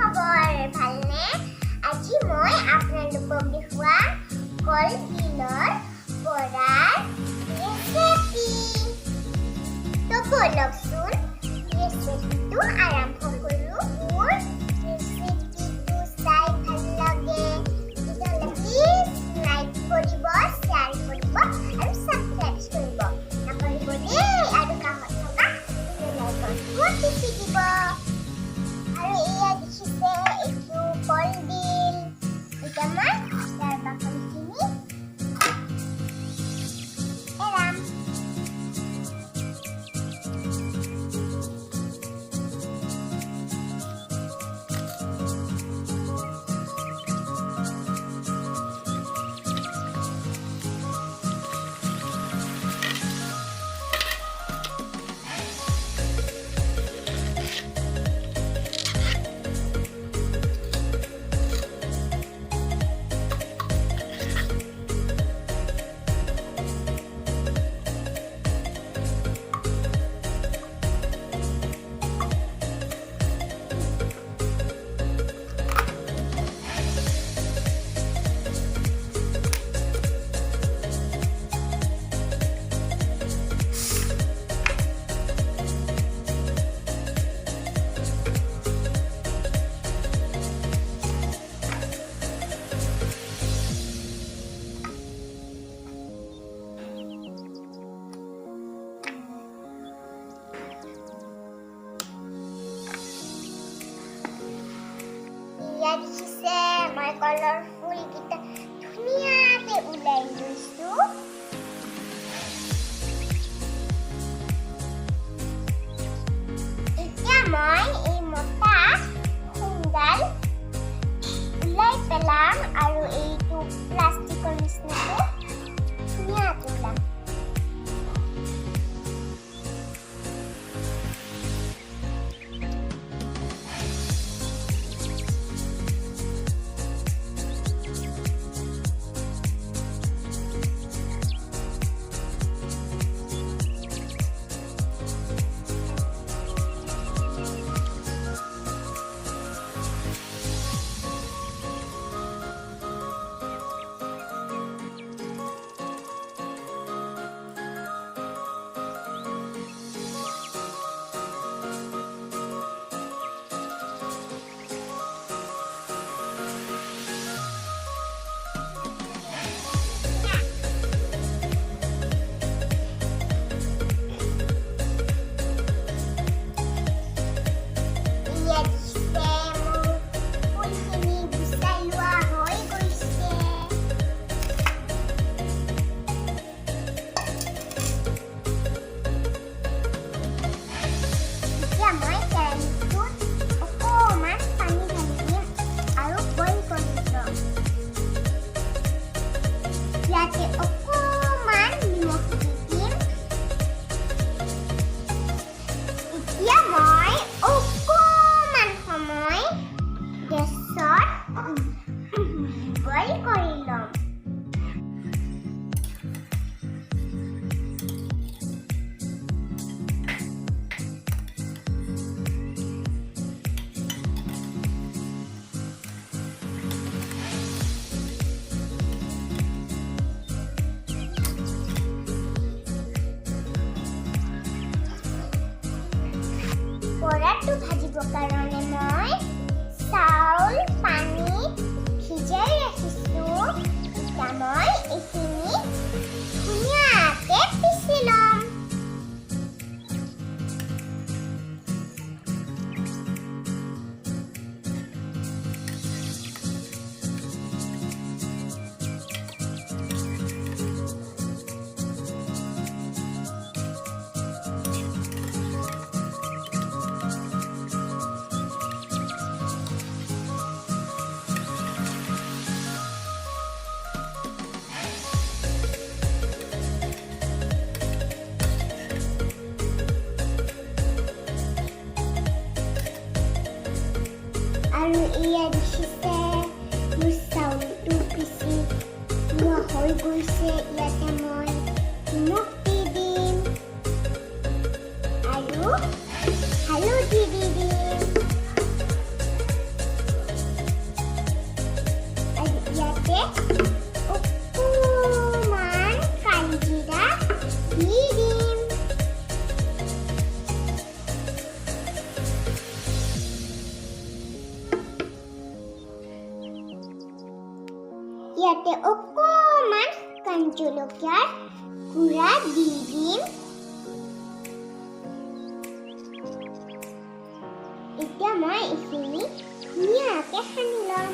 খবৰ ভালনে? আজি মই আপোনালোকক দেখুৱা কলডিলৰ বৰাৰ ৰেচিপি। তো বলকচোন ৰেচিপিটো আৰম্ভ কৰোঁ। মোৰ ৰেচিপিটো চাই ভাল লাগে তেতিয়াহ'লে প্লিজ লাইক কৰিব, শ্বেয়াৰ কৰিব আৰু ছাবস্ক্ৰাইব কৰিব নকৰিব দেই। আৰু কাষত থকা লাইকনটো টিপি দিব। আৰু এয়া দেখিছে এইটো কলডিল। এতিয়া মই তাৰ বাকলিখিনি এৰাম। এয়া দেখিছে মই কলৰ ফুলকেইটা ধুনীয়াকৈ ওলাই লৈছোঁ। এতিয়া মই এই মোটা শুংডাল ওলাই পেলাম আৰু এইটো প্লাষ্টিকৰ নিচিনাকৈ ধুনীয়াকৈ ওলাম। বৰাটো ভাজিবৰ কাৰণে মই চাউল পানীত ভিজাই ৰাখিছোঁ। এতিয়া মই এইখিনি ধুনীয়াকৈ পিচি ল'ম। আৰু এয়া দেখিছে মোৰ চাউলটো পিচি হৈ গৈছে। ইয়াতে মই নিমখ দি দিম আৰু হালধি দি দিম। জলকীয়াৰ গুড়া দি দিম। এতিয়া মই এইখিনি ধুনীয়াকৈ সানি ল'ম।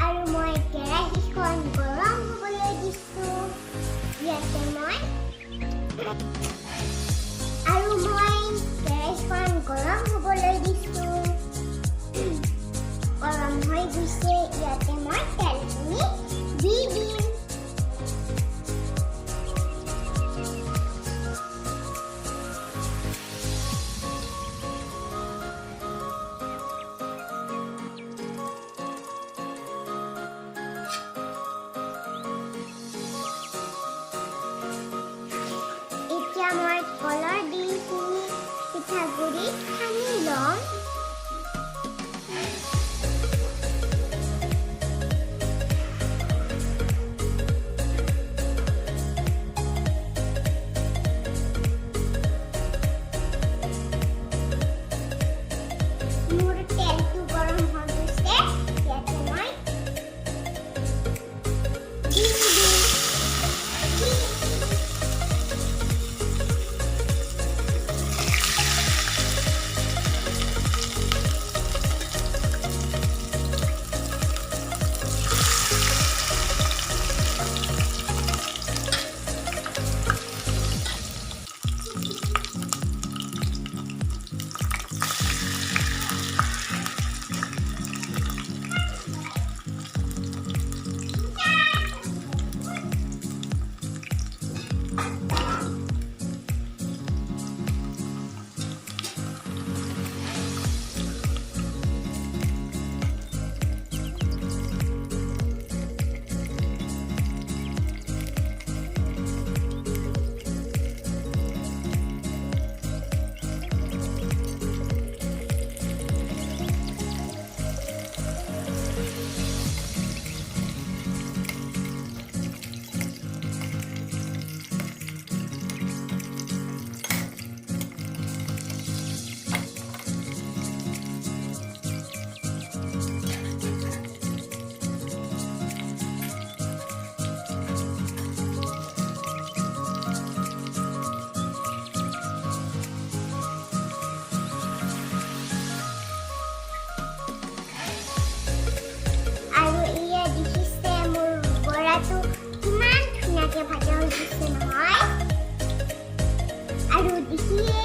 আৰু মই কেৰাহীখন গৰম হ'বলৈ দিছোঁ। ইয়াতে মই কেৰাহীখন গৰম হ'বলৈ দিছোঁ। গৰম হৈ গৈছে। ইয়াতে মই তেলখিনি দি দিম। এতিয়া মই কলৰ ডিলখিনি পিঠাগুড়িত সানি ল'ম। মোৰ তেলটো গৰম হৈ গৈছে। ইয়াতে মই দি দিম। ভাজা হৈ গৈছে নহয়। আৰু দেখিয়ে